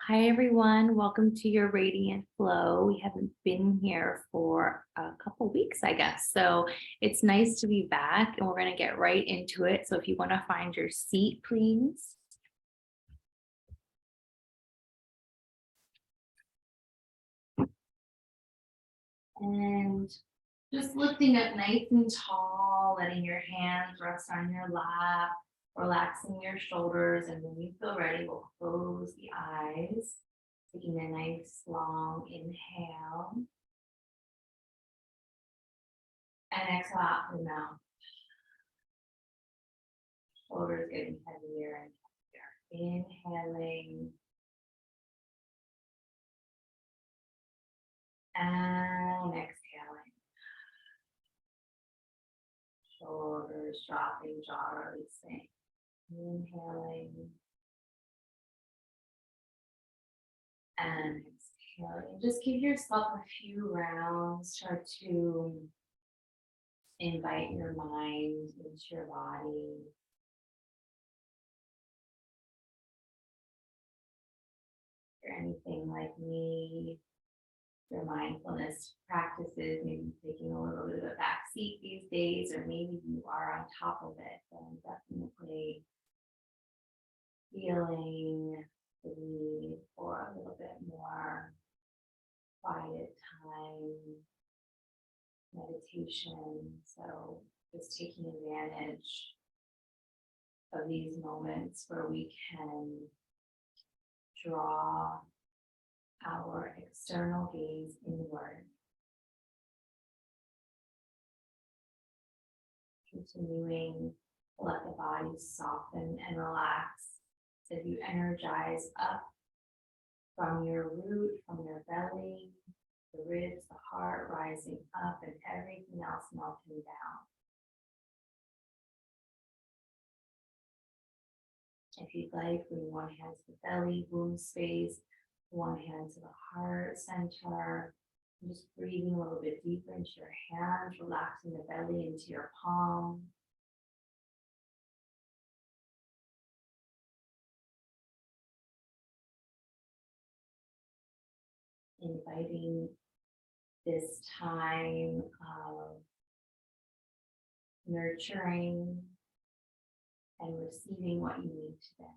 Hi, everyone. Welcome to your Radiant Flow. We haven't been here for a couple weeks, I guess. So it's nice to be back and we're going to get right into it. So if you want to find your seat, please. And just lifting up nice and tall, letting your hands rest on your lap, relaxing your shoulders. And when you feel ready, we'll close the eyes. Taking a nice long inhale and exhale out through the mouth. Shoulders getting heavier and heavier. Inhaling and exhaling. Shoulders dropping, jaw releasing. Inhaling and exhaling. Just give yourself a few rounds. Start to invite your mind into your body. If you're anything like me, your mindfulness practices, maybe taking a little bit of a back seat these days, or maybe you are on top of it, then definitely feeling the need for a little bit more quiet time, meditation. So just taking advantage of these moments where we can draw our external gaze inward, continuing to let the body soften and relax as you energize up from your root, from your belly, the ribs, the heart rising up, and everything else melting down. If you'd like, bring one hand to the belly, womb space, one hand to the heart center. And just breathing a little bit deeper into your hands, relaxing the belly into your palm. Inviting this time of nurturing and receiving what you need today.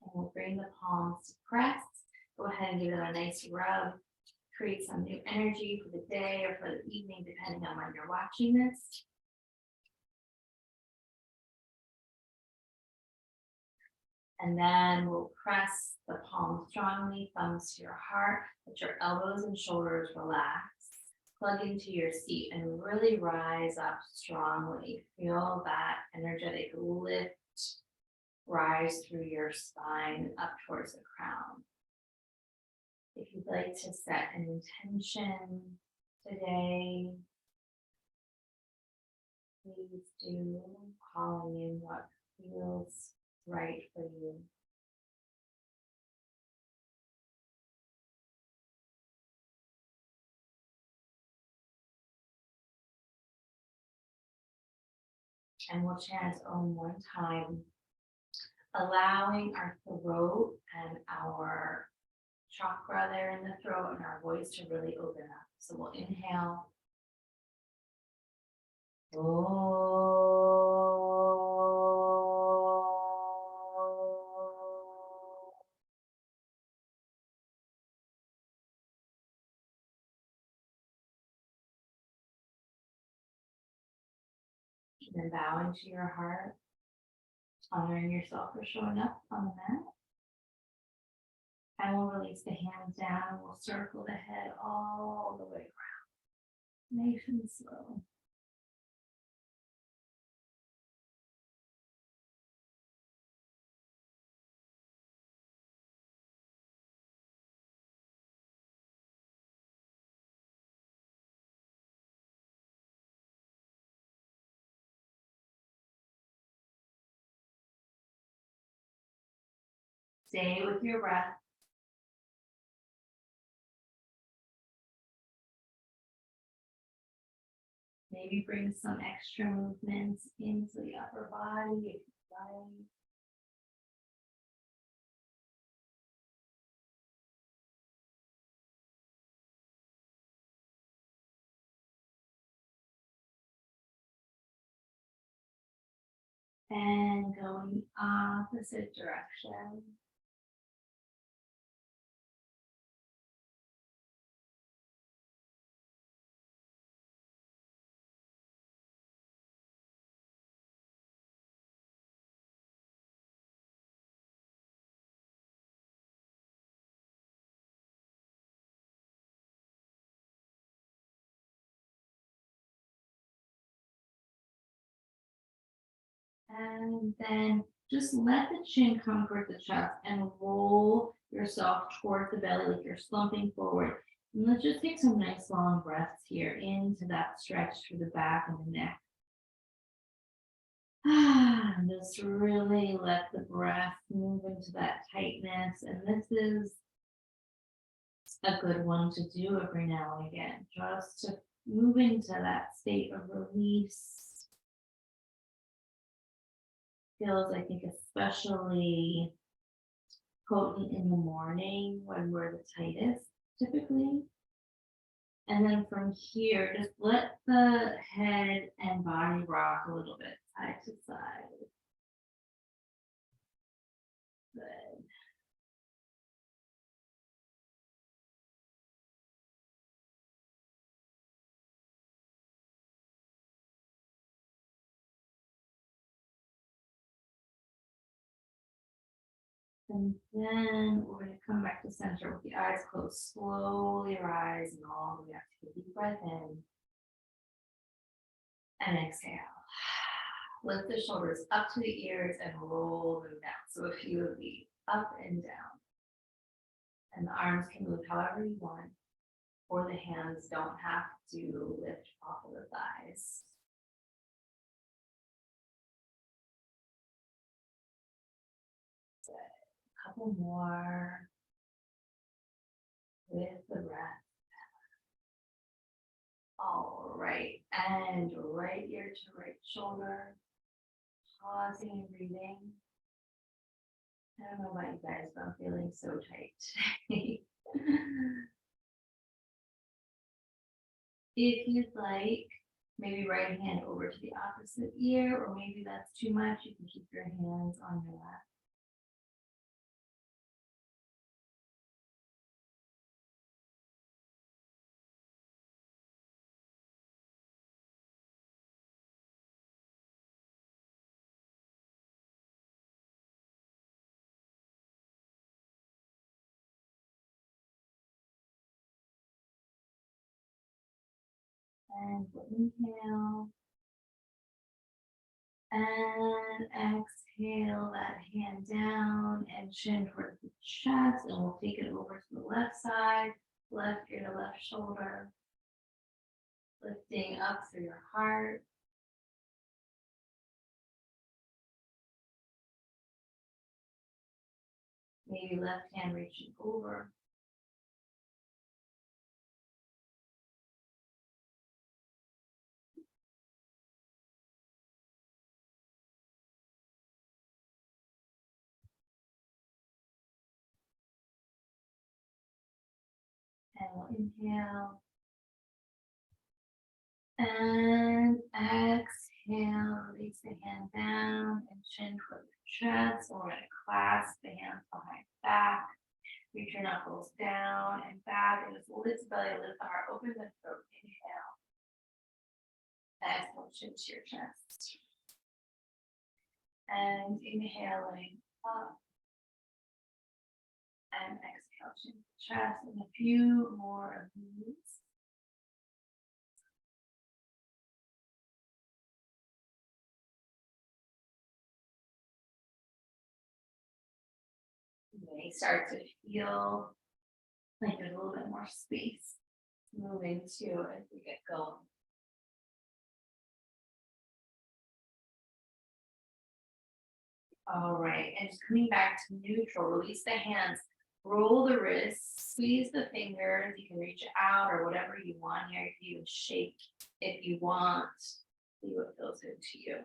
And we'll bring the palms to press. Go ahead and give it a nice rub. Create some new energy for the day or for the evening, depending on when you're watching this. And then we'll press the palms strongly, thumbs to your heart, let your elbows and shoulders relax. Plug into your seat and really rise up strongly. Feel that energetic lift rise through your spine up towards the crown. If you'd like to set an intention today, please do, calling in what feels right for you. And we'll chant Om one time, allowing our throat and our chakra there in the throat and our voice to really open up. So we'll inhale. And then bow into your heart, honoring yourself for showing up on the mat. And we'll release the hands down and we'll circle the head all the way around. Nice and slow. stay with your breath. Maybe bring some extra movements into the upper body if you like. And going opposite direction. And then just let the chin come towards the chest and roll yourself towards the belly like you're slumping forward. And let's just take some nice long breaths here into that stretch through the back and the neck. And just really let the breath move into that tightness. And this is a good one to do every now and again, just to move into that state of release. Feels, I think, especially potent in the morning when we're the tightest, typically. And then from here, just let the head and body rock a little bit side to side. Good. And then we're going to come back to center with the eyes closed. Slowly rise and all the way up to a deep breath in. And exhale. Lift the shoulders up to the ears and roll them down. So a few of these up and down. And the arms can move however you want, or the hands don't have to lift off of the thighs. Good. A couple more with the breath. All right, and right ear to right shoulder. Pausing and breathing. I don't know about you guys, but I'm feeling so tight today. If you'd like, maybe right hand over to the opposite ear, or maybe that's too much, you can keep your hands on your lap. And we'll inhale. And exhale that hand down and chin towards the chest. And we'll take it over to the left side, left ear to left shoulder. Lifting up through your heart. Maybe left hand reaching over. And we'll inhale. And exhale, release the hand down and chin toward the chest. We're going to clasp the hands behind the back. Reach your knuckles down and back. And just lift the belly, lift the heart, open the throat. Inhale. Exhale, chin to your chest. And inhaling up. And exhale, chin to the chest. And a few more of these. You may start to feel like there's a little bit more space moving to as we get going. All right, and just coming back to neutral, release the hands, roll the wrists, squeeze the fingers. You can reach out or whatever you want here. You can even shake if you want. See what feels good to you.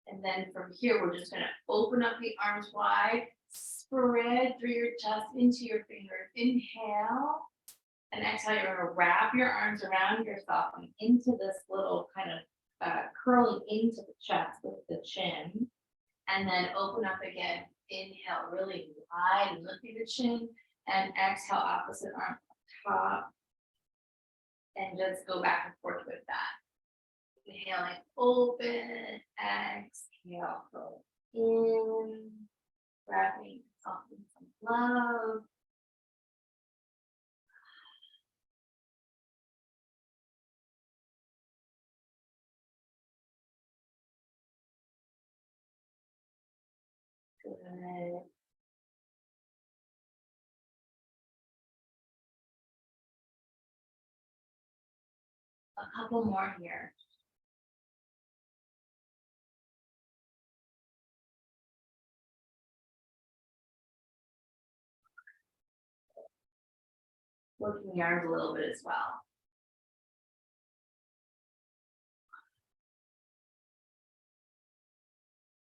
And then from here, we're just gonna open up the arms wide, spread through your chest into your fingers. Inhale. And exhale, you're gonna wrap your arms around yourself and into this little kind of curling into the chest with the chin. And then open up again. Inhale, really wide and lifting the chin. And exhale, opposite arm up top. And just go back and forth with that. Inhaling, open, exhale, go in, wrapping yourself in some love. Good. A couple more here. Working the arms a little bit as well.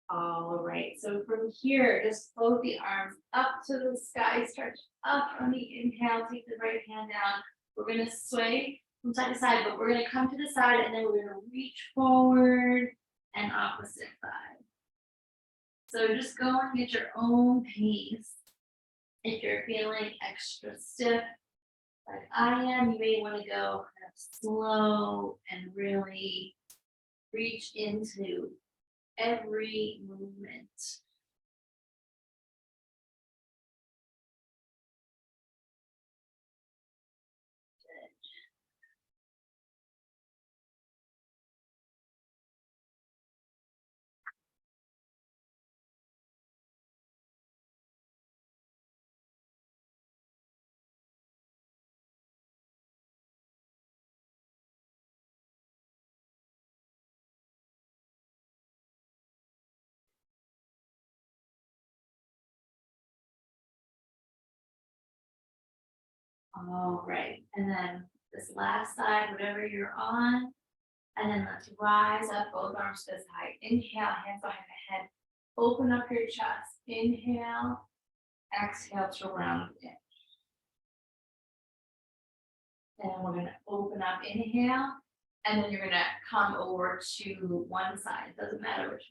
All right, so from here, just float the arms up to the sky, stretch up on the inhale, take the right hand down. We're gonna sway from side to side, but we're gonna come to the side and then we're gonna reach forward and opposite side. So just go and get your own pace. If you're feeling extra stiff, like I am, you may want to go kind of slow and really reach into every movement. All right, and then this last side, whatever you're on, and then let's rise up, both arms to the side. Inhale, hands behind the head. Open up your chest. Inhale, exhale to round it. And we're gonna open up, inhale, and then you're gonna come over to one side. It doesn't matter which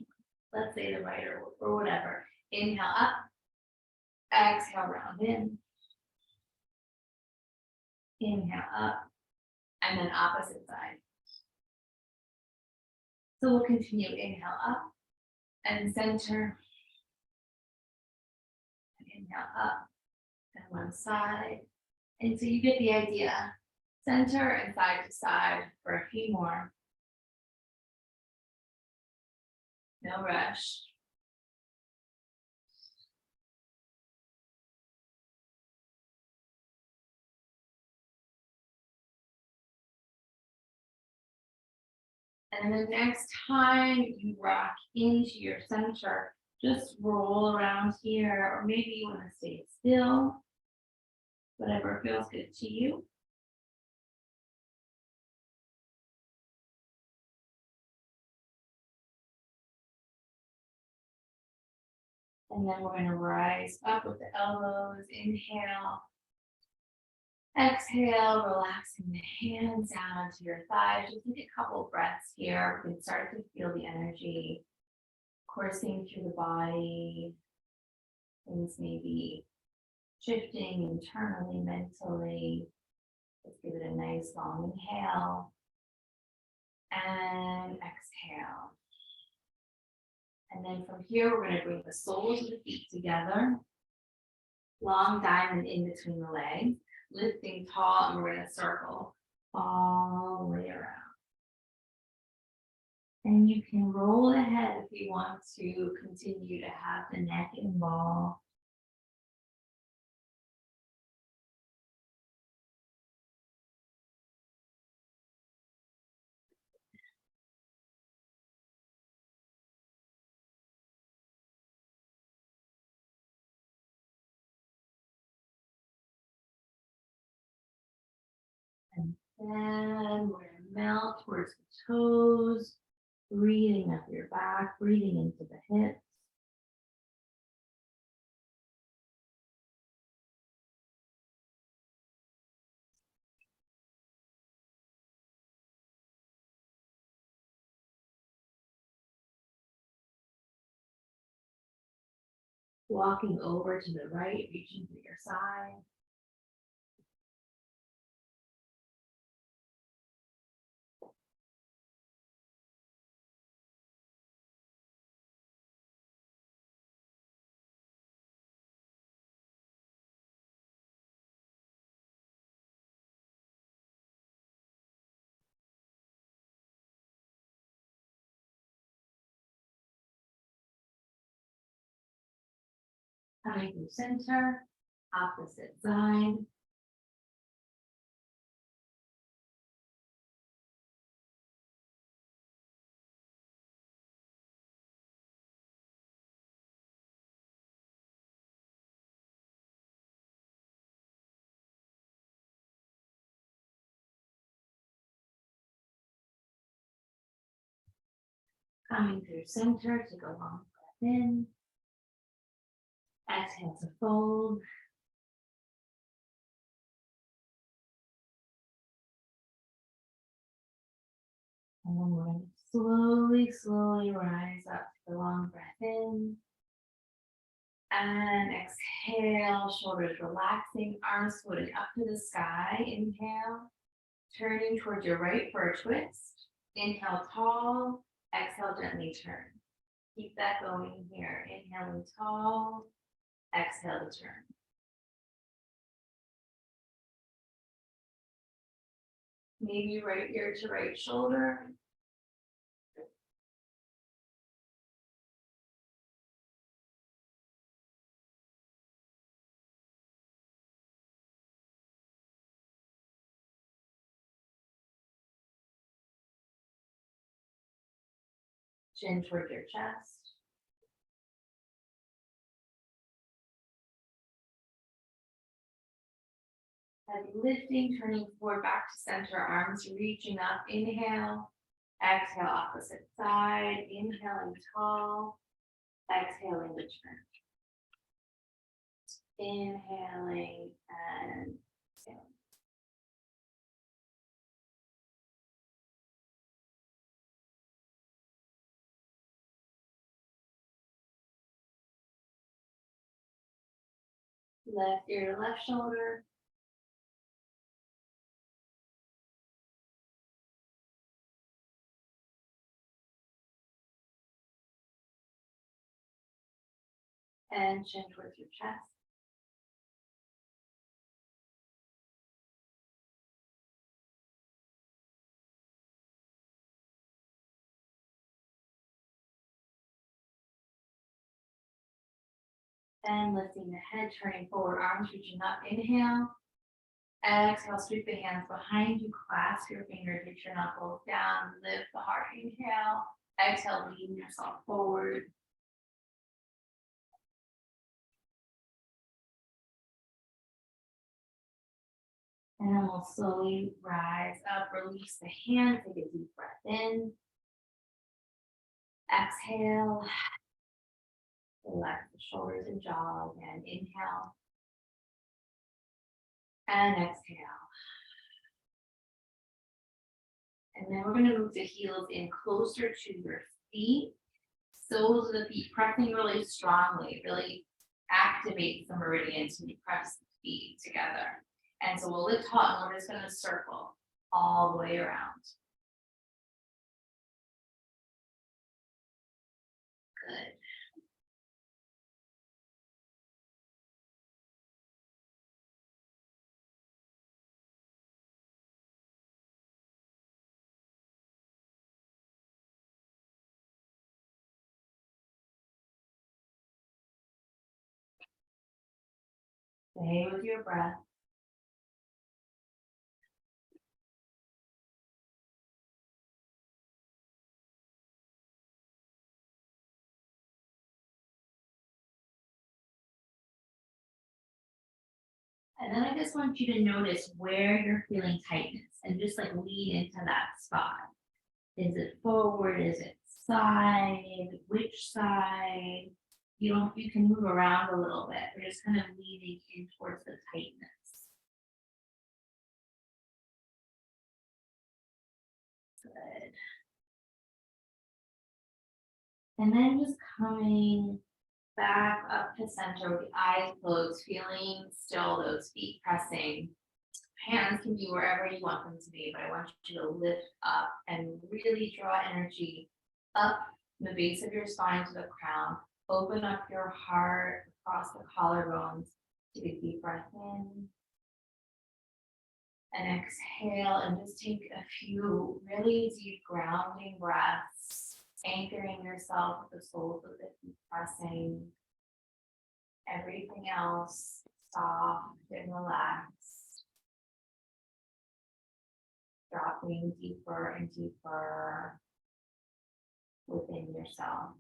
one. Let's say the right or whatever. Inhale up, exhale, round in. Inhale up, and then opposite side. So we'll continue. Inhale up and center. And inhale up and one side. And so you get the idea. Center and side to side for a few more. No rush. And the next time you rock into your center, just roll around here, or maybe you want to stay still, whatever feels good to you. And then we're going to rise up with the elbows. Inhale. Exhale, relaxing the hands down onto your thighs. Just take a couple breaths here. We can start to feel the energy coursing through the body. Things may be shifting internally, mentally. Let's give it a nice long inhale and exhale. And then from here, we're going to bring the soles of the feet together. Long diamond in between the legs. Lifting tall, and we're going to circle all the way around. And you can roll ahead if you want to continue to have the neck involved. Then we're gonna melt towards the toes, breathing up your back, breathing into the hips. Walking over to the right, reaching for your side. Coming through center, opposite side. Coming through center, take a long breath in. Exhale to fold. And then we're going to slowly rise up to the long breath in. And exhale, shoulders relaxing, arms floating up to the sky. Inhale, turning towards your right for a twist. Inhale tall, exhale gently turn. Keep that going here. Inhaling tall, exhale to turn. Maybe right ear to right shoulder. Chin toward your chest. Head lifting, turning forward back to center, arms reaching up. Inhale, exhale, opposite side. Inhaling tall, exhaling to turn. Inhaling and exhaling. Left ear to left shoulder. And chin towards your chest. And lifting the head, turning forward, arms reaching up. Inhale. Exhale, sweep the hands behind you, clasp your fingers, reach your knuckles down, lift the heart. Inhale. Exhale, lean yourself forward. And then we'll slowly rise up, release the hands, take a deep breath in. Exhale. Relax the shoulders and jaw again. Inhale. And exhale. And then we're going to move the heels in closer to your feet. Soles of the feet pressing really strongly, really activate the meridians when you press the feet together. And so we'll lift hot and we're just going to circle all the way around. Good. Stay with your breath. And then I just want you to notice where you're feeling tightness and just like lean into that spot. Is it forward? Is it side? Which side? You can move around a little bit. We're just kind of leaning in towards the tightness. Good. And then just coming back up to center with the eyes closed, feeling still those feet pressing. Hands can be wherever you want them to be, but I want you to lift up and really draw energy up the base of your spine to the crown. Open up your heart across the collarbones. Take a deep breath in. And exhale, and just take a few really deep grounding breaths, anchoring yourself with the soles of the feet pressing. Everything else soft and relaxed. Dropping deeper and deeper within yourself.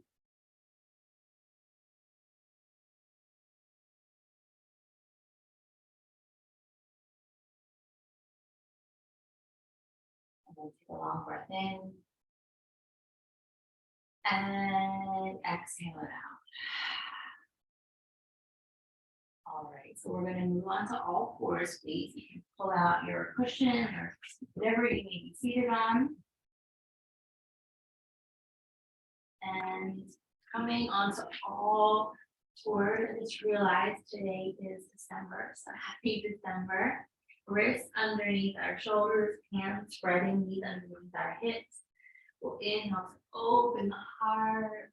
And then take a long breath in. And exhale it out. All right, so we're going to move on to all fours, please. You can pull out your cushion or whatever you may be seated on. And coming onto all fours, I just realized today is December, so happy December. Wrists underneath our shoulders, hands spreading, knees underneath our hips. We'll inhale to open the heart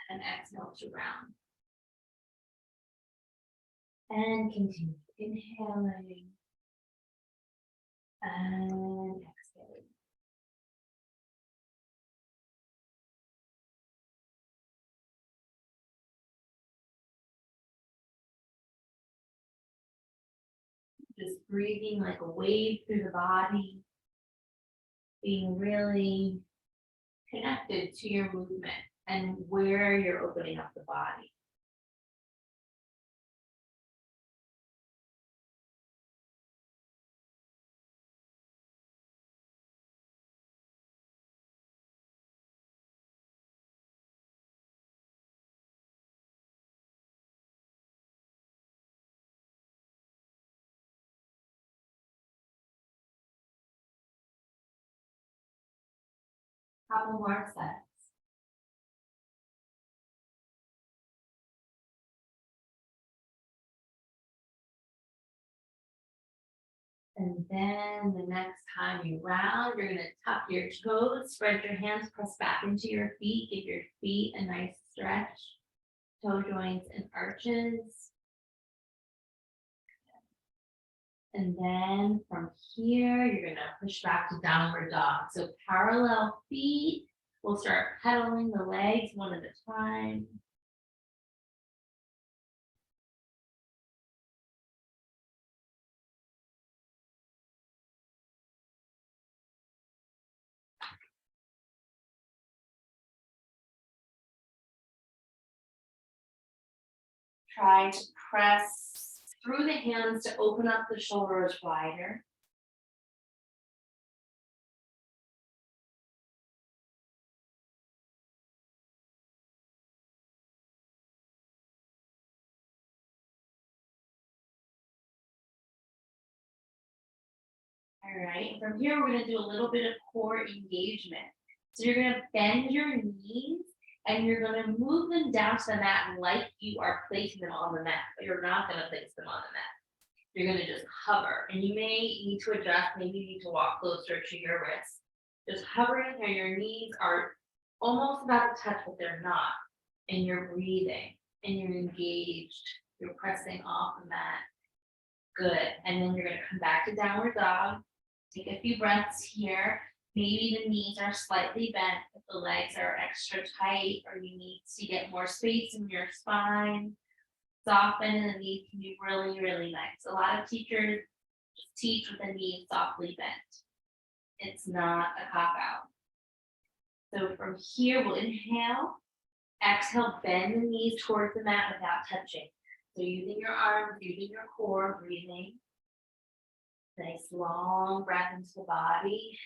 and exhale to round. And continue inhaling and exhaling. Just breathing like a wave through the body, being really connected to your movement and where you're opening up the body. Couple more sets. And then the next time you round, you're going to tuck your toes, spread your hands, press back into your feet, give your feet a nice stretch, toe joints and arches. And then from here, you're going to push back to downward dog. So parallel feet, we'll start pedaling the legs one at a time. Try to press through the hands to open up the shoulders wider. All right, from here, we're going to do a little bit of core engagement. So you're going to bend your knees and you're going to move them down to the mat like you are placing them on the mat, but you're not going to place them on the mat. You're going to just hover, and you may need to adjust, maybe you need to walk closer to your wrist. Just hovering here, your knees are almost about to touch, but they're not. And you're breathing and you're engaged. You're pressing off the mat. Good. And then you're going to come back to downward dog. Take a few breaths here. Maybe the knees are slightly bent, if the legs are extra tight, or you need to get more space in your spine. Soften, and the knees can be really, really nice. A lot of teachers just teach with the knees softly bent. It's not a cop out. So from here, we'll inhale, exhale, bend the knees towards the mat without touching. So using your arms, using your core, breathing. Nice long breath into the body.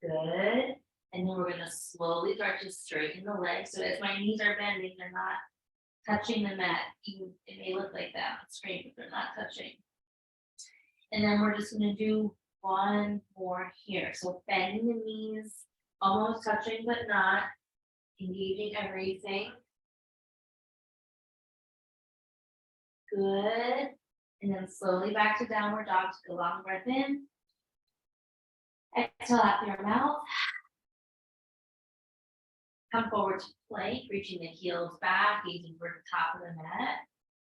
Good. And then we're going to slowly start to straighten the legs. So as my knees are bending, they're not touching the mat. Even it may look like that on screen, but they're not touching. And then we're just going to do one more here. So bending the knees, almost touching but not, engaging everything. Good. And then slowly back to downward dog. Take a long breath in. Exhale out through your mouth. Come forward to plank, reaching the heels back, gazing for the top of the mat.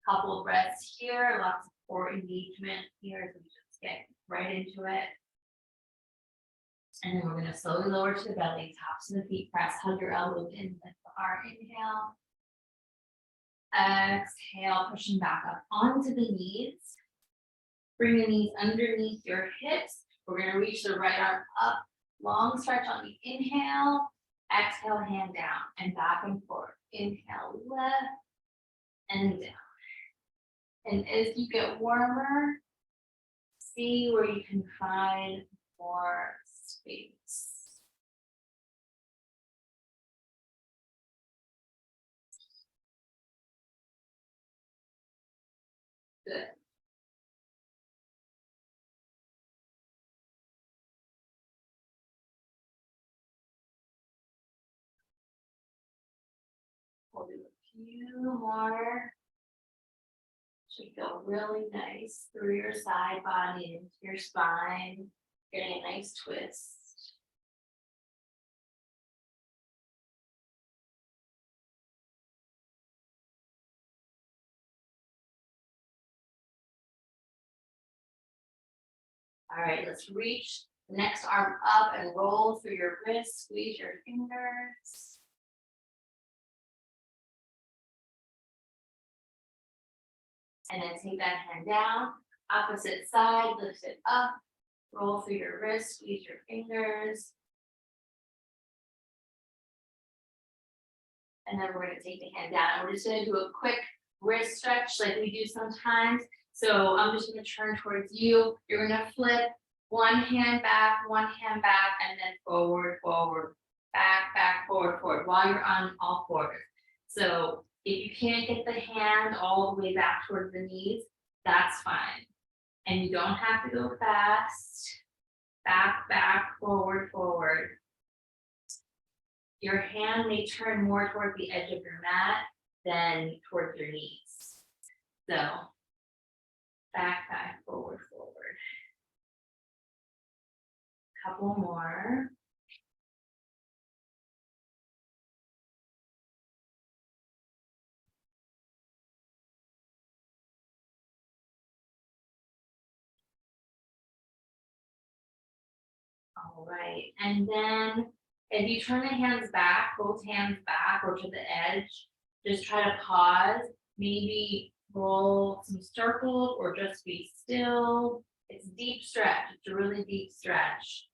Couple of breaths here, lots of core engagement here as we just get right into it. And then we're going to slowly lower to the belly, tops of the feet press, hug your elbows in, lift the heart, inhale. Exhale, pushing back up onto the knees. Bring the knees underneath your hips. We're going to reach the right arm up, long stretch on the inhale. Exhale, hand down and back and forth. Inhale, lift and down. And as you get warmer, see where you can find more space. Good. We'll do a few more. Should feel really nice through your side body, into your spine, getting a nice twist. All right, let's reach the next arm up and roll through your wrists, squeeze your fingers. And then take that hand down, opposite side, lift it up, roll through your wrists, squeeze your fingers. And then we're going to take the hand down. We're just going to do a quick wrist stretch like we do sometimes. So I'm just going to turn towards you. You're going to flip one hand back, and then forward, forward, back, forward, forward, while you're on all fours. So if you can't get the hand all the way back towards the knees, that's fine. And you don't have to go fast. Back, forward, forward. Your hand may turn more toward the edge of your mat than towards your knees. So back, forward, forward. Couple more. All right, and then if you turn the hands back, both hands back or to the edge, just try to pause, maybe roll some circles or just be still. It's a deep stretch, it's a really deep stretch,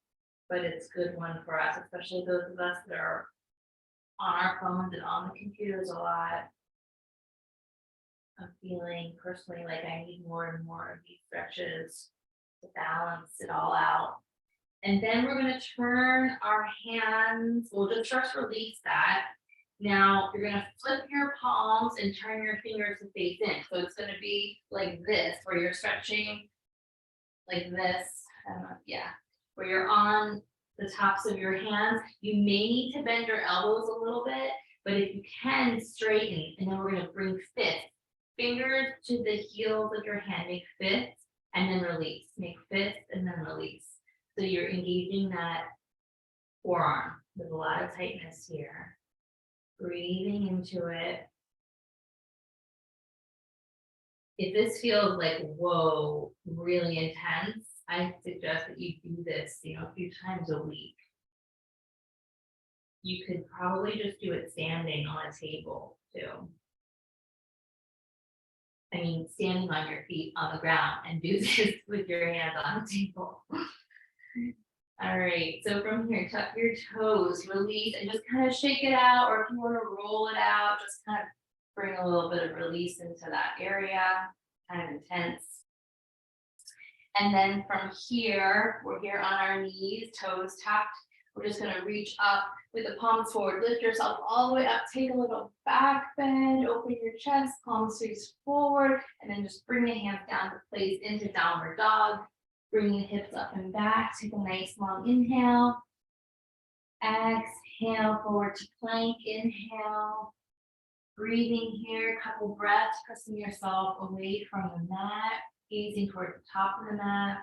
but it's a good one for us, especially those of us that are on our phones and on the computers a lot. I'm feeling personally like I need more and more of these stretches to balance it all out. And then we're going to turn our hands, we'll just first release that. Now you're going to flip your palms and turn your fingers to face in. So it's going to be like this, where you're stretching like this. Where you're on the tops of your hands. You may need to bend your elbows a little bit, but if you can, straighten. And then we're going to bring fists, fingers to the heels of your hand, make fists and then release, make fists and then release. So you're engaging that forearm. There's a lot of tightness here. Breathing into it. If this feels like, whoa, really intense, I suggest that you do this, a few times a week. You could probably just do it standing on a table too. I mean, standing on your feet on the ground and do this with your hands on the table. All right, so from here, tuck your toes, release, and just kind of shake it out, or if you want to roll it out, just kind of Bring a little bit of release into that area, kind of intense. And then from here, we're here on our knees, toes tucked. We're just gonna reach up with the palms forward, lift yourself all the way up, take a little back bend, open your chest, palms face forward, and then just bring the hands down to place into downward dog. Bring the hips up and back, take a nice long inhale. Exhale, forward to plank, inhale. Breathing here, couple breaths, pressing yourself away from the mat, gazing toward the top of the mat.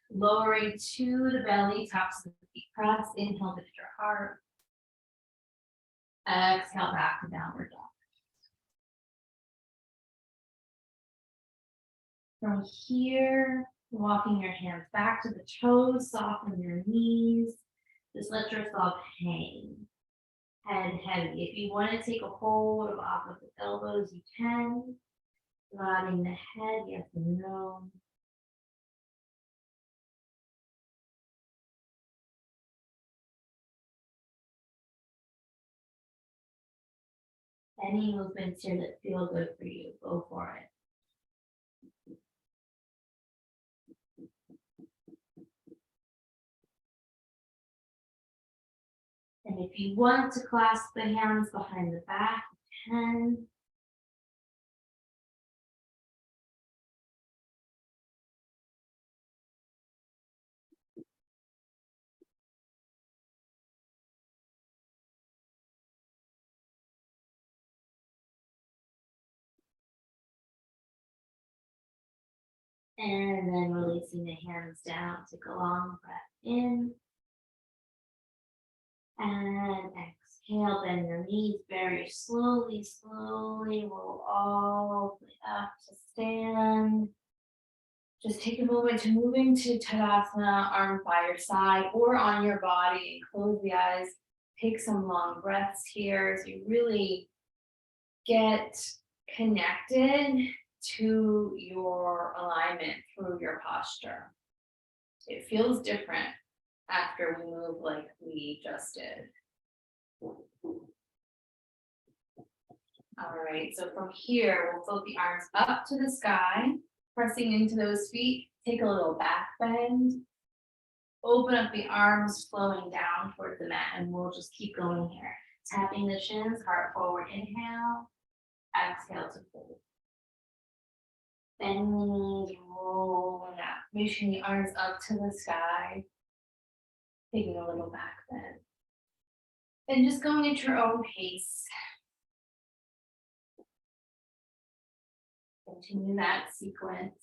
Lowering to the belly, tops of the feet press. Inhale, lift your heart. Exhale, back to downward dog. From here, walking your hands back to the toes, soften your knees. Just let yourself hang. Head heavy. If you want to take a hold of opposite elbows, you can. Nodding the head, yes and no. Any movements here that feel good for you, go for it. And if you want to clasp the hands behind the back, you can. And then releasing the hands down, take a long breath in. And exhale, bend your knees very slowly, roll all the way up to stand. Just take a moment to move into Tadasana, arms by your side or on your body. Close the eyes, take some long breaths here as you really get connected to your alignment through your posture. It feels different after we move like we just did. All right, so from here, we'll float the arms up to the sky, pressing into those feet. Take a little back bend. Open up the arms, flowing down towards the mat, and we'll just keep going here. Tapping the shins, heart forward, inhale. Exhale to fold. Bend the knees, rolling out. Reaching the arms up to the sky. Taking a little back bend. And just going at your own pace. Continue that sequence.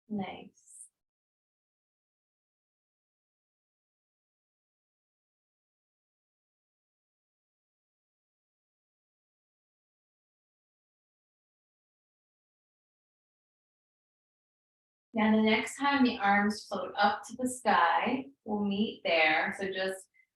Nice. Now the next time the arms float up to the sky, we'll meet there. So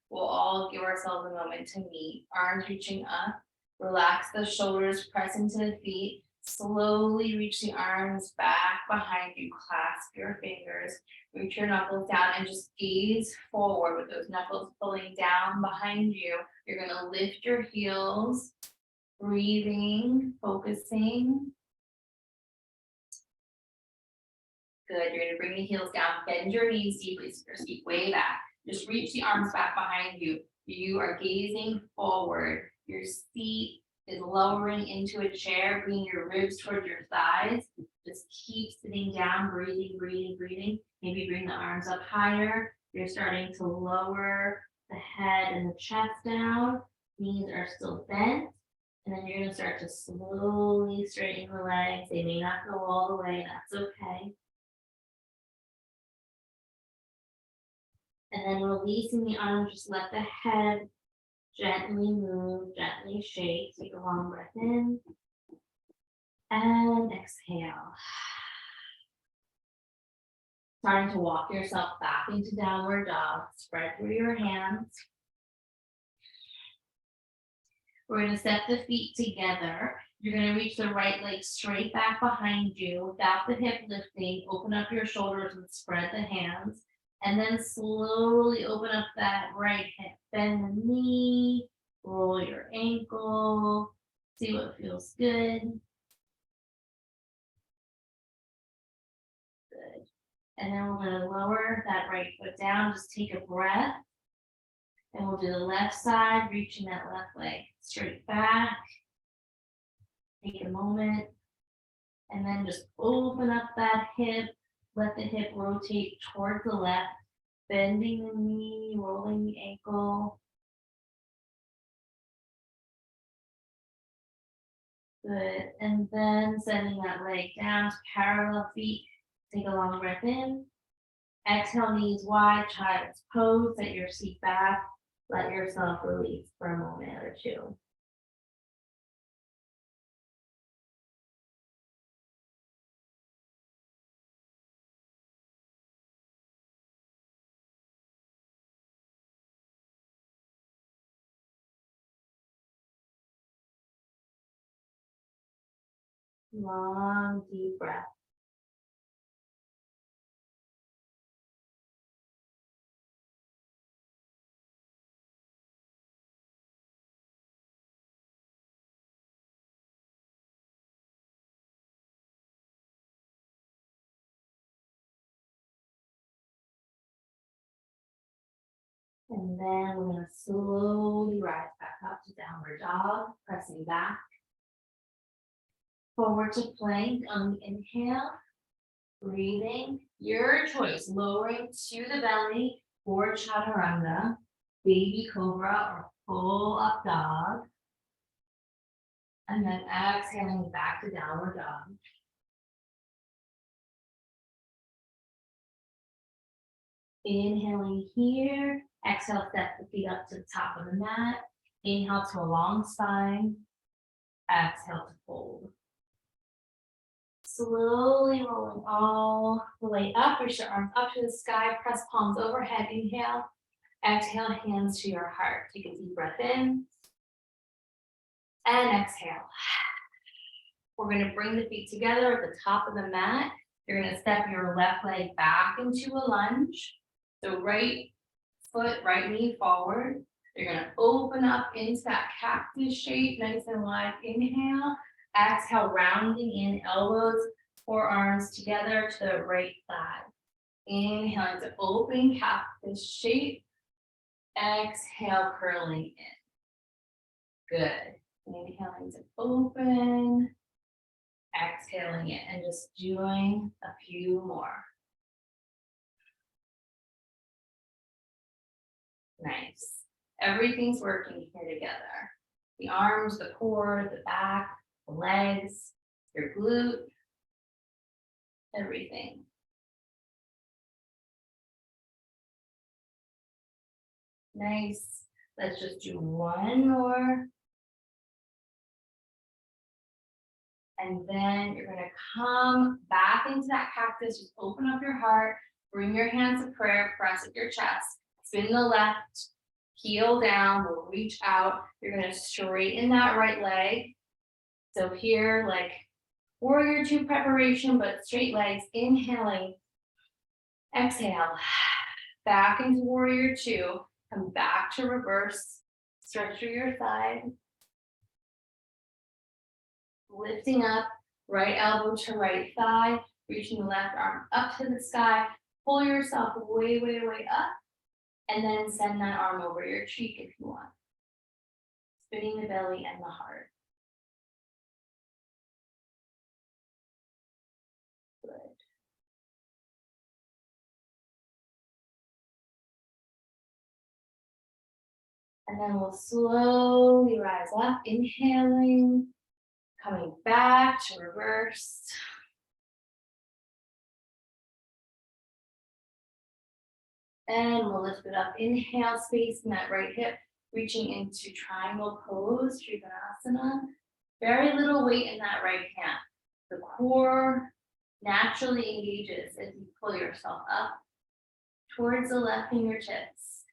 we'll all give ourselves a moment to meet. Arms reaching up, relax the shoulders, press into the feet. Slowly reach the arms back behind you, clasp your fingers, reach your knuckles down and just gaze forward with those knuckles pulling down behind you. You're gonna lift your heels, breathing, focusing. Good, you're gonna bring the heels down, bend your knees deeply, so your feet way back. Just reach the arms back behind you. You are gazing forward. Your seat is lowering into a chair, bringing your ribs towards your thighs. Just keep sitting down, breathing, breathing, breathing. Maybe bring the arms up higher. You're starting to lower the head and the chest down. Knees are still bent. And then you're gonna start to slowly straighten the legs. They may not go all the way, that's okay. And then releasing the arms, just let the head gently move, gently shake. Take a long breath in. And exhale. Starting to walk yourself back into downward dog. Spread through your hands. We're going to step the feet together. You're going to reach the right leg straight back behind you without the hip lifting. Open up your shoulders and spread the hands. And then slowly open up that right hip. Bend the knee. Roll your ankle. See what feels good. Good. And then we're going to lower that right foot down. Just take a breath. And we'll do the left side, reaching that left leg straight back. Take a moment. And then just open up that hip. Let the hip rotate towards the left. Bending the knee, rolling the ankle. Good. And then sending that leg down to parallel feet. Take a long breath in. Exhale, knees wide, child's pose. Set your seat back. Let yourself release for a moment or two. Long, deep breath. And then we're going to slowly rise back up to downward dog, pressing back. Forward to plank on the inhale. Breathing, your choice, lowering to the belly for chaturanga, baby cobra or full up dog. And then exhaling back to downward dog. Inhaling here, exhale, step the feet up to the top of the mat. Inhale to a long spine, exhale to fold. Slowly rolling all the way up, reach your arms up to the sky, press palms overhead, inhale. Exhale, hands to your heart. Take a deep breath in. And exhale. We're going to bring the feet together at the top of the mat. You're going to step your left leg back into a lunge. So right foot, right knee forward. You're going to open up into that cactus shape, nice and wide. Inhale. Exhale, rounding in elbows, forearms together to the right side. Inhale into open cactus shape. Exhale, curling in. Good. Inhaling to open. Exhaling it and just doing a few more. Nice. Everything's working here together. The arms, the core, the back, the legs, your glute, everything. Nice. Let's just do one more. And then you're going to come back into that cactus. Just open up your heart. Bring your hands to prayer. Press at your chest. Spin the left. Heel down. We'll reach out. You're going to straighten that right leg. So here, like warrior two preparation, but straight legs. Inhaling. Exhale. Back into warrior two. Come back to reverse. Stretch through your side. Lifting up, right elbow to right thigh, reaching the left arm up to the sky. Pull yourself way, way, way up, and then send that arm over your cheek if you want. Spinning the belly and the heart. Good. And then we'll slowly rise up, inhaling. Coming back to reverse. And we'll lift it up. Inhale, space in that right hip, reaching into triangle pose, Trikonasana. Very little weight in that right hand. The core, naturally engages as you pull yourself up towards the left fingertips.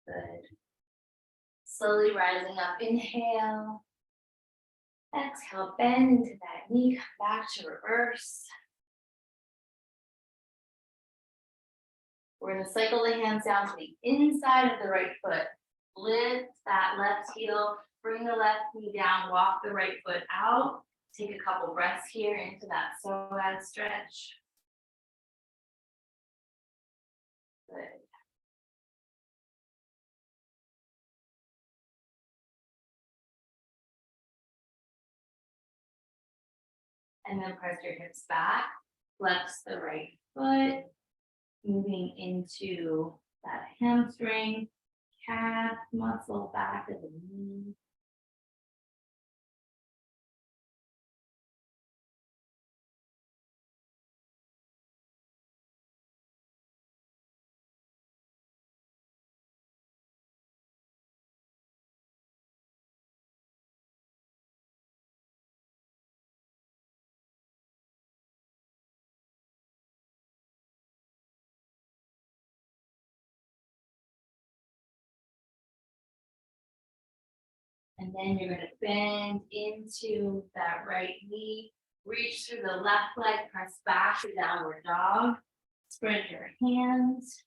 Good. Slowly rising up, inhale. Exhale, bend into that knee, come back to reverse. We're gonna cycle the hands down to the inside of the right foot. Lift that left heel, bring the left knee down, walk the right foot out. Take a couple breaths here into that psoas stretch. Good. And then press your hips back, flex the right foot, moving into that hamstring, calf muscle back of the knee. And then you're gonna bend into that right knee, reach through the left leg, press back to downward dog, spread your hands,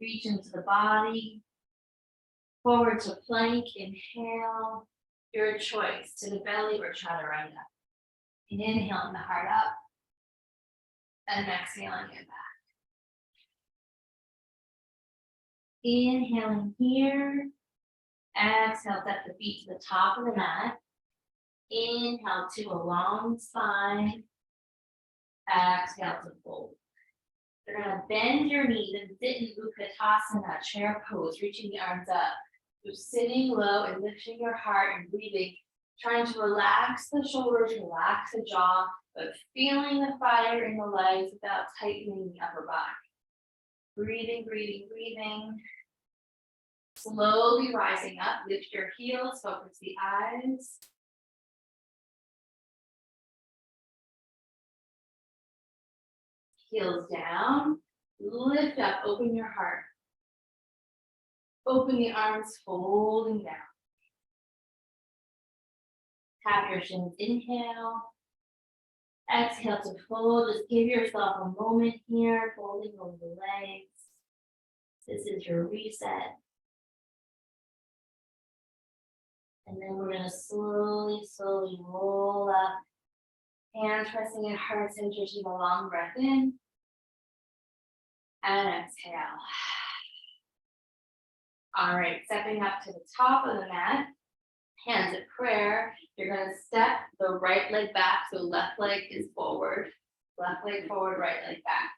reach into the body, forward to plank, inhale, your choice, to the belly or chaturanga. Inhaling the heart up, and exhaling it back. Inhaling here, exhale, step the feet to the top of the mat. Inhale to a long spine. Exhale to fold. You're gonna bend your knees and sit in Utkatasana, chair pose, reaching the arms up. You're sitting low and lifting your heart and breathing, trying to relax the shoulders, relax the jaw, but feeling the fire in the legs without tightening the upper body. Breathing, breathing, breathing. Slowly rising up, lift your heels, focus the eyes. Heels down, lift up, open your heart. Open the arms, folding down. Tap your shins, inhale. Exhale to fold, just give yourself a moment here, folding over the legs. This is your reset. And then we're gonna slowly, slowly roll up. Hands pressing in heart center, take a long breath in. And exhale. All right, stepping up to the top of the mat. Hands at prayer. You're gonna step the right leg back, so left leg is forward. Left leg forward, right leg back.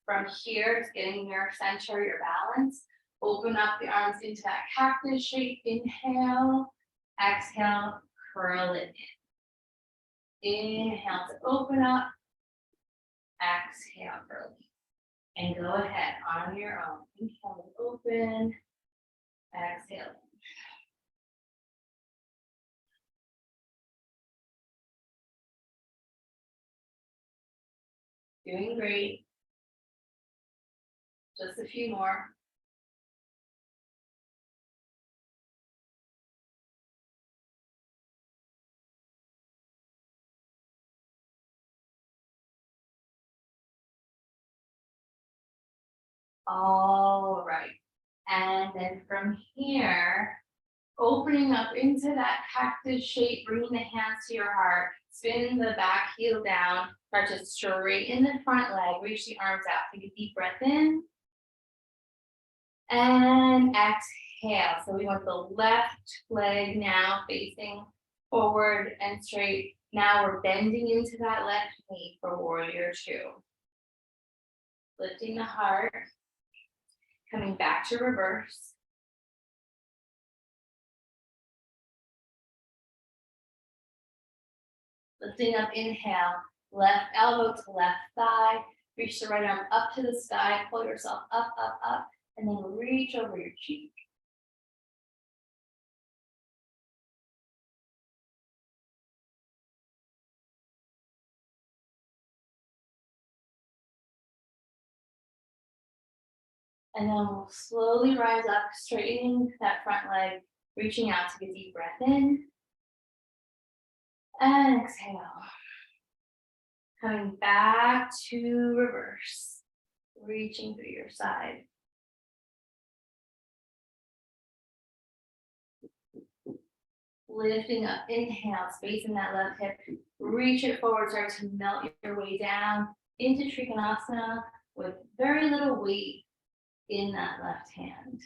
From here, it's getting your center, your balance. Open up the arms into that cactus shape. Inhale. Exhale, curl it in. Inhale to open up. Exhale, curl it. And go ahead on your own. Inhale to open. Exhale. Doing great. Just a few more. All right. And then from here, opening up into that cactus shape, bringing the hands to your heart, spin the back heel down, start to straighten the front leg, reach the arms out, take a deep breath in. And exhale. So we want the left leg now facing forward and straight. Now we're bending into that left knee for warrior two. Lifting the heart, coming back to reverse. Lifting up, inhale, left elbow to left thigh, Reach the right arm up to the sky, pull yourself up, up, up, and then reach over your cheek. And then we'll slowly rise up, straightening that front leg, reaching out, take a deep breath in. And exhale. Coming back to reverse, reaching through your side. Lifting up, inhale, spacing that left hip, reach it forward, start to melt your way down into Trikonasana with very little weight in that left hand.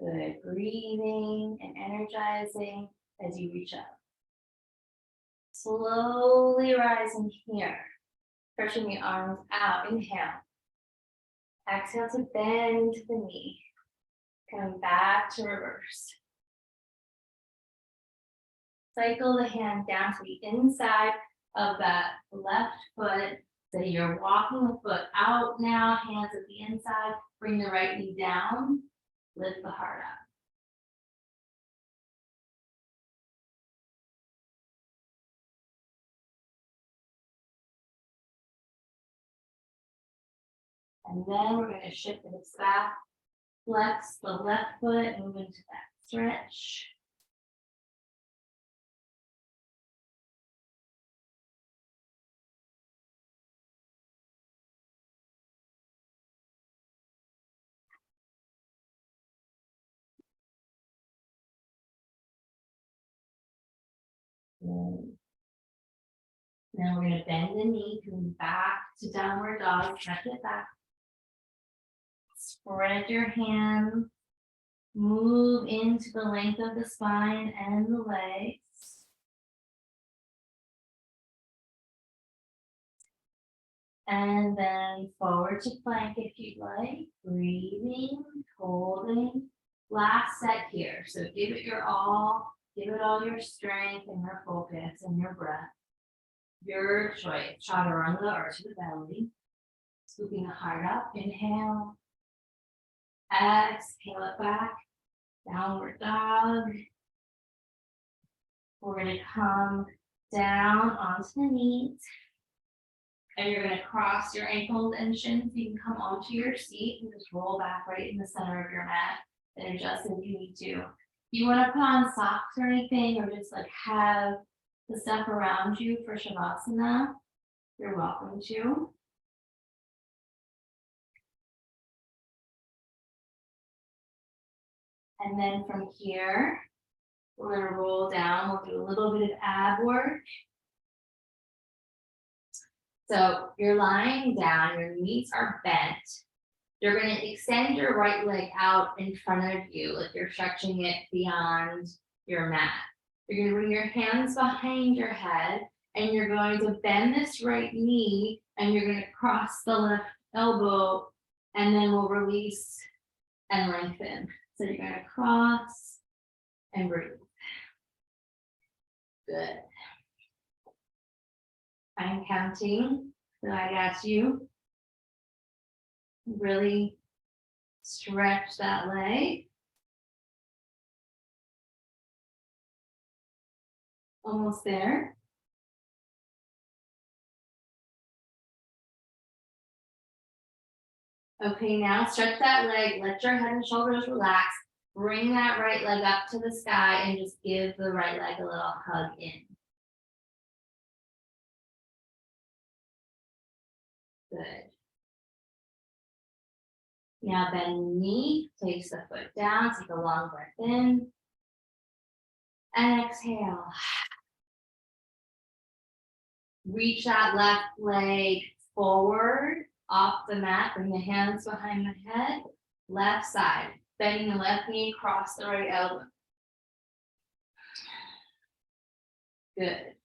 Good, breathing and energizing as you reach up. Slowly rising here, stretching the arms out, inhale. Exhale to bend the knee, coming back to reverse. Cycle the hand down to the inside of that left foot. So you're walking the foot out now, hands at the inside. Bring the right knee down, lift the heart up. And then we're going to shift the hips back, flex the left foot, move into that stretch. Good. Now we're going to bend the knee, coming back to downward dog, stretch it back. Spread your hands, move into the length of the spine and the legs. And then forward to plank if you'd like. Breathing, holding. Last set here. So give it your all. Give it all your strength and your focus and your breath. Your choice. Chaturanga or to the belly. Scooping the heart up. Inhale. Exhale it back. Downward dog. We're going to come down onto the knees. And you're going to cross your ankles and shins. You can come onto your seat and just roll back right in the center of your mat and adjust if you need to. If you want to put on socks or anything, or just like have the stuff around you for Shavasana, you're welcome to. And then from here, we're going to roll down. We'll do a little bit of ab work. So you're lying down, your knees are bent. You're going to extend your right leg out in front of you, like you're stretching it beyond your mat. You're going to bring your hands behind your head, and you're going to bend this right knee, and you're going to cross the left elbow, and then we'll release and lengthen. So you're going to cross and breathe. Good. I'm counting, so I got you. Really stretch that leg. Almost there. Okay, now stretch that leg, let your head and shoulders relax. Bring that right leg up to the sky and just give the right leg a little hug in. Good. Now bend knee, place the foot down, take a long breath in. And exhale. Reach that left leg forward off the mat. Bring the hands behind the head. Left side. Bending the left knee, cross the right elbow. Good.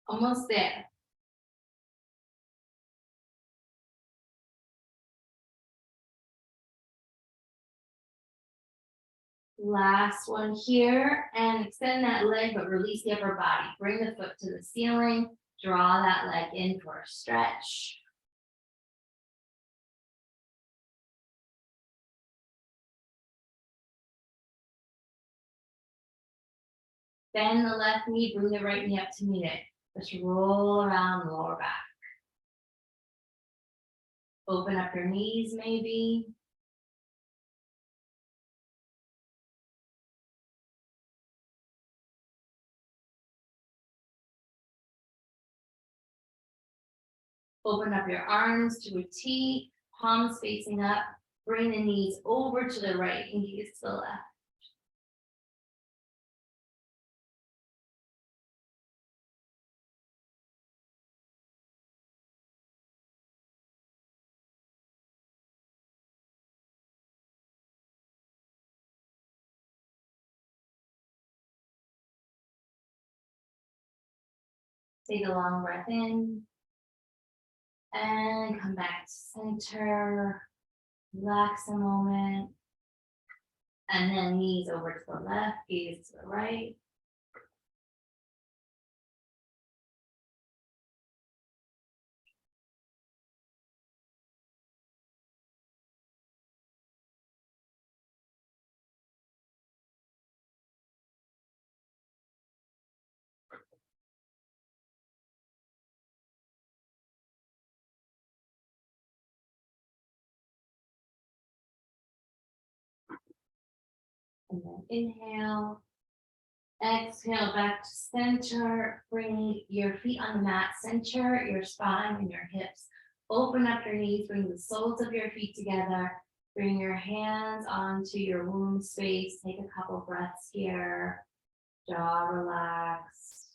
Almost there. Last one here, and extend that leg, but release the upper body. Bring the foot to the ceiling, draw that leg in for a stretch. Bend the left knee, bring the right knee up to meet it. Just roll around the lower back. Open up your knees maybe. Open up your arms to a T, palms facing up. Bring the knees over to the right and knees to the left. Take a long breath in. And come back to center. Relax a moment. And then knees over to the left, gaze to the right. And then inhale. Exhale back to center. Bring your feet on the mat, center your spine and your hips. Open up your knees, bring the soles of your feet together. Bring your hands onto your womb space. Take a couple breaths here. Jaw relaxed.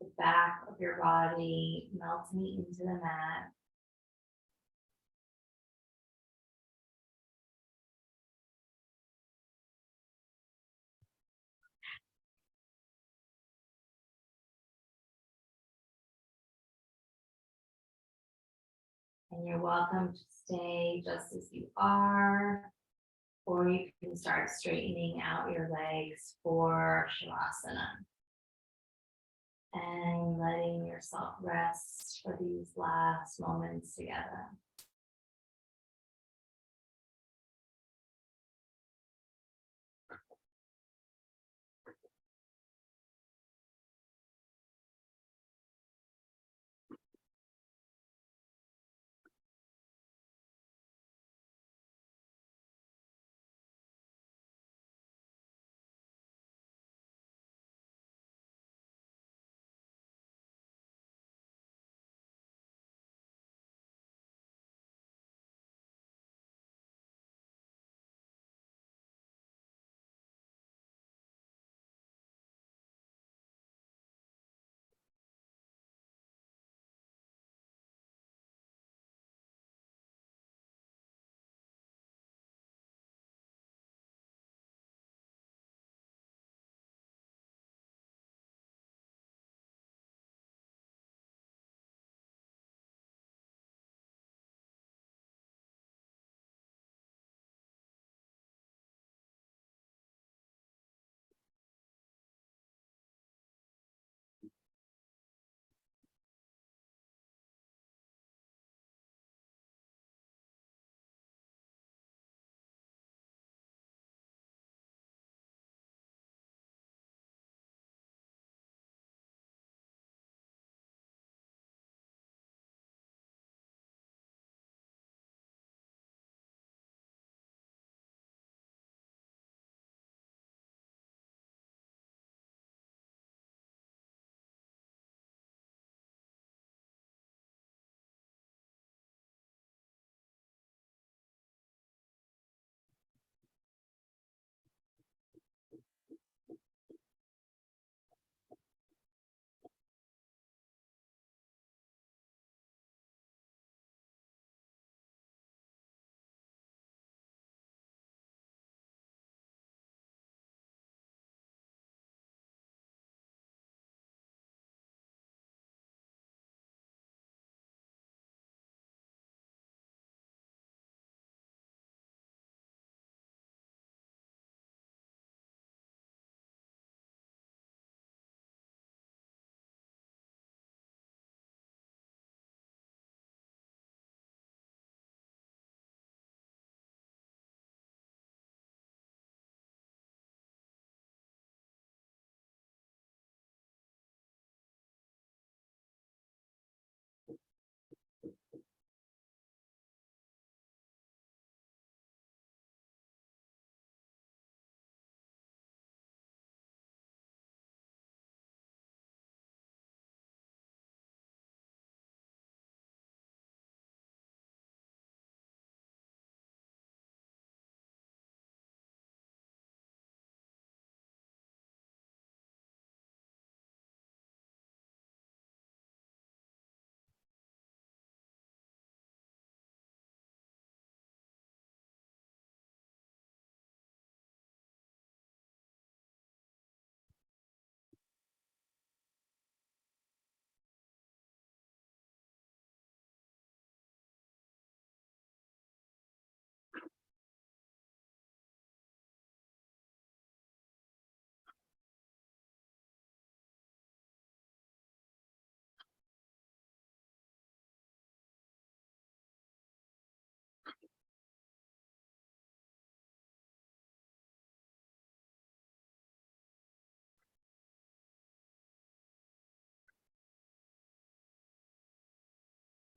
The back of your body melting into the mat. And you're welcome to stay just as you are, or you can start straightening out your legs for Shavasana. And letting yourself rest for these last moments together.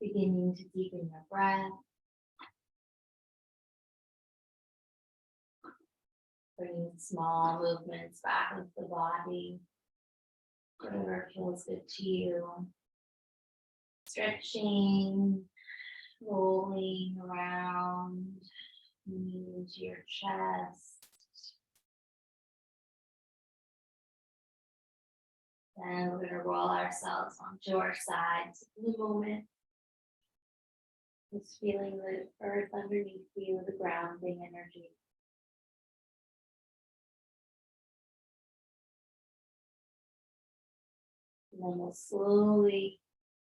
Beginning to deepen your breath. Bringing small movements back into the body. Whatever feels good to you. Stretching, rolling around into your chest. Then we're going to roll ourselves onto our sides in the moment. Just feeling the earth underneath you, the grounding energy. And then we'll slowly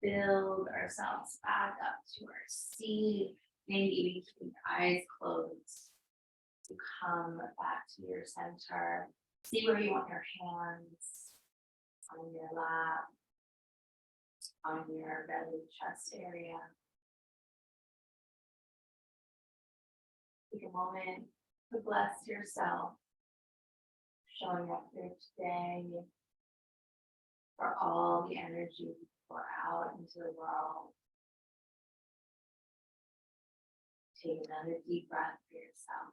build ourselves back up to our seat. Maybe even keeping your eyes closed to come back to your center. See where you want your hands on your lap, on your belly, chest area. Take a moment to bless yourself, showing up here today for all the energy you pour out into the world. Take another deep breath for yourself.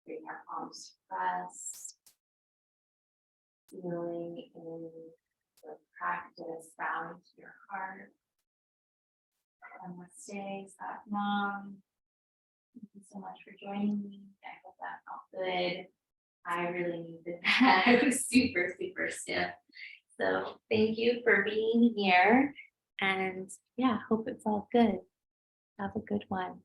Bring your palms to rest. Feeling in the practice bound to your heart. Namaste, Satnam. Thank you so much for joining me. I hope that felt good. I really needed that. I was super, super stiff. So thank you for being here. And yeah, hope it's all good. Have a good one.